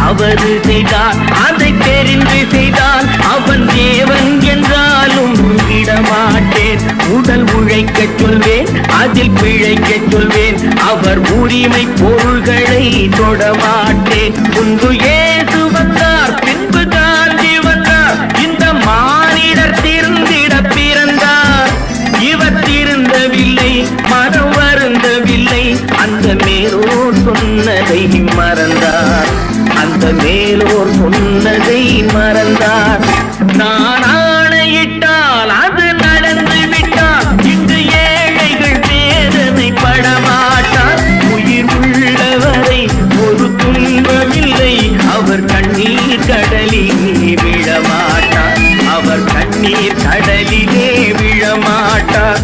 தவறு செய்தான் அதை தெரிந்து செய்தான் அவன் தேவன் என்றாலும் விடமாட்டேன். உடல் உழைக்க சொல்வேன் அதில் பிழைக்க சொல்வேன் அவர் உரிமை பொருள்களை தொடமாட்டேன். முன்பு ஏசு வந்தார் பின்பு காந்தி வந்தார் இந்த மானிடர் திருந்திட பிறந்தார். இவர் திருந்தவில்லை மனம் வருந்தவில்லை அந்த மேலோர் சொன்னதை மறந்தார். அந்த மேலோர் சொன்னதை மறந்தார். நான் ஆணையிட்டால் அது நடந்து விட்டால் இங்கு ஏழைகள் வேதனை படமாட்டார். உயிர் உள்ளவரை ஒரு துன்பமில்லை அவர் கண்ணீர் கடலிலே விழமாட்டார். அவர் கண்ணீர் கடலிலே விழமாட்டார்.